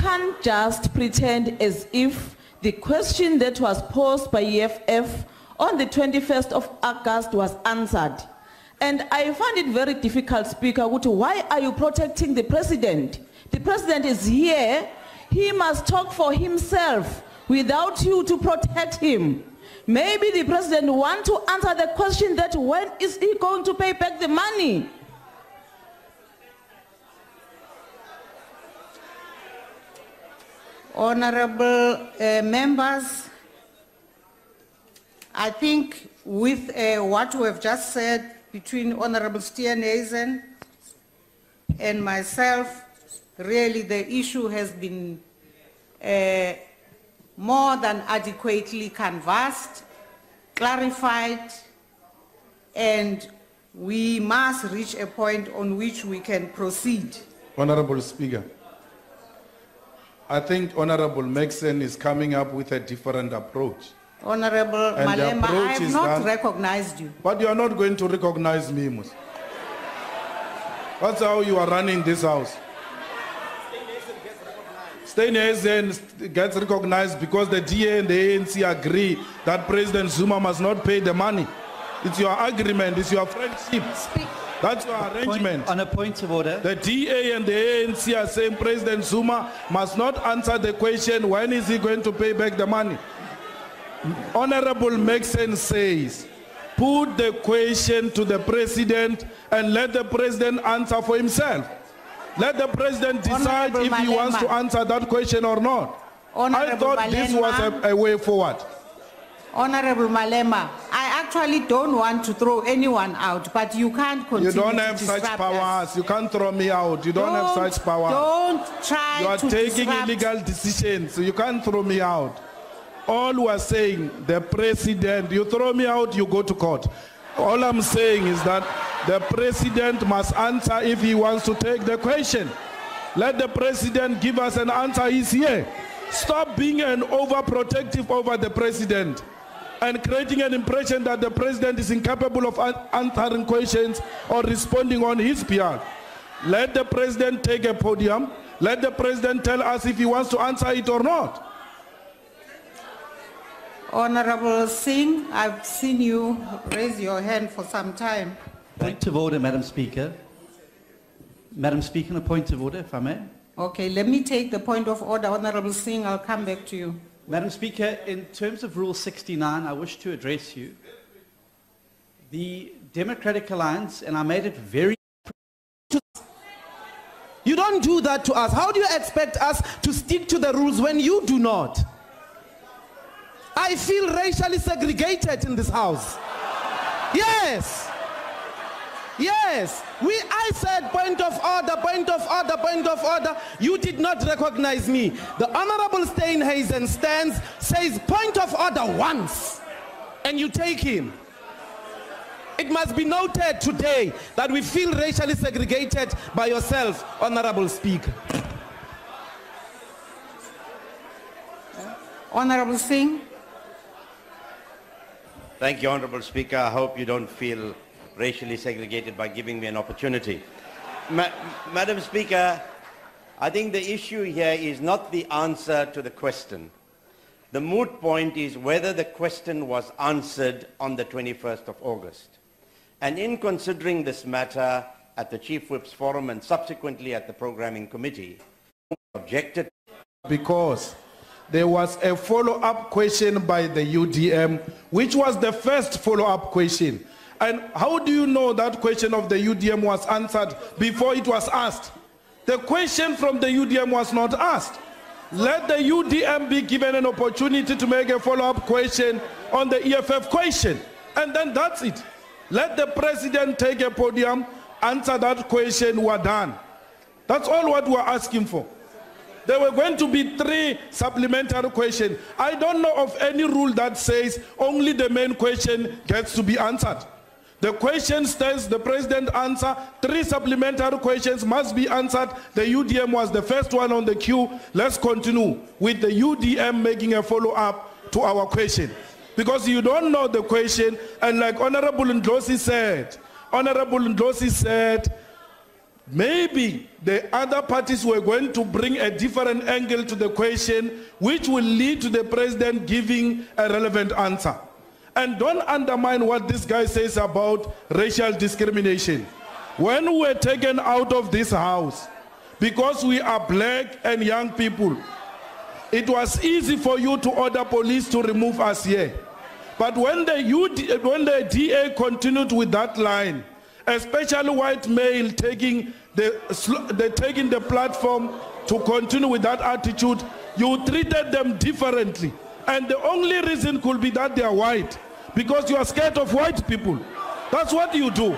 can't just pretend as if the question that was posed by EFF on the 21st of August was answered. And I find it very difficult, Speaker, why are you protecting the President? The President is here. He must talk for himself without you to protect him. Maybe the President wants to answer the question that when is he going to pay back the money? Honorable members, I think with what we have just said between Honorable Steenhuisen and myself, really the issue has been more than adequately canvassed, clarified, and we must reach a point on which we can proceed. Honorable Speaker, I think Honorable Maxson is coming up with a different approach. Honorable Malema, I have not recognized you. But you are not going to recognize me, Mus. That's how you are running this house. Steenhuisen gets recognized because the DA and the ANC agree that President Zuma must not pay the money. It's your agreement, it's your friendship. That's your arrangement. On a point of order. The DA and the ANC are saying President Zuma must not answer the question, when is he going to pay back the money? Honorable Maxson says, put the question to the President and let the President answer for himself. Let the President decide if he wants to answer that question or not. I thought this was a way forward. Honorable Malema, I actually don't want to throw anyone out, but you can't continue. You don't have such powers. You can't throw me out. You don't have such powers. Don't try to You are taking illegal decisions, so you can't throw me out. All we are saying, the President, you throw me out, you go to court. All I'm saying is that the President must answer if he wants to take the question. Let the President give us an answer. He's here. Stop being an overprotective over the President and creating an impression that the President is incapable of answering questions or responding on his behalf. Let the President take a podium. Let the President tell us if he wants to answer it or not. Honorable Singh, I've seen you raise your hand for some time. Point of order, Madam Speaker. Madam Speaker, a point of order, if I may. Okay, let me take the point of order. Honorable Singh, I'll come back to you. Madam Speaker, in terms of Rule 69, I wish to address you. The Democratic Alliance, and I made it very... You don't do that to us. How do you expect us to stick to the rules when you do not? I feel racially segregated in this house. Yes. Yes. I said point of order, point of order, point of order. You did not recognize me. The Honorable Steenhuisen stands, says point of order once, and you take him. It must be noted today that we feel racially segregated by yourself, Honorable Speaker. Honorable Singh. Thank you, Honorable Speaker. I hope you don't feel racially segregated by giving me an opportunity. Madam Speaker, I think the issue here is not the answer to the question. The moot point is whether the question was answered on the 21st of August. And in considering this matter at the Chief Whip's Forum and subsequently at the Programming Committee, objected because there was a follow-up question by the UDM, which was the first follow-up question. And how do you know that question of the UDM was answered before it was asked? The question from the UDM was not asked. Let the UDM be given an opportunity to make a follow-up question on the EFF question. And then that's it. Let the President take a podium, answer that question, we're done. That's all what we're asking for. There were going to be 3 supplementary questions. I don't know of any rule that says only the main question gets to be answered. The question says the President answer, 3 supplementary questions must be answered. The UDM was the first one on the queue. Let's continue with the UDM making a follow-up to our question. Because you don't know the question, and like Honorable Ndlosi said, maybe the other parties were going to bring a different angle to the question, which will lead to the president giving a relevant answer. And don't undermine what this guy says about racial discrimination. When we were taken out of this house, because we are black and young people, it was easy for you to order police to remove us here. But when the DA continued with that line, especially white male taking the platform to continue with that attitude, you treated them differently. And the only reason could be that they are white, because you are scared of white people. That's what you do.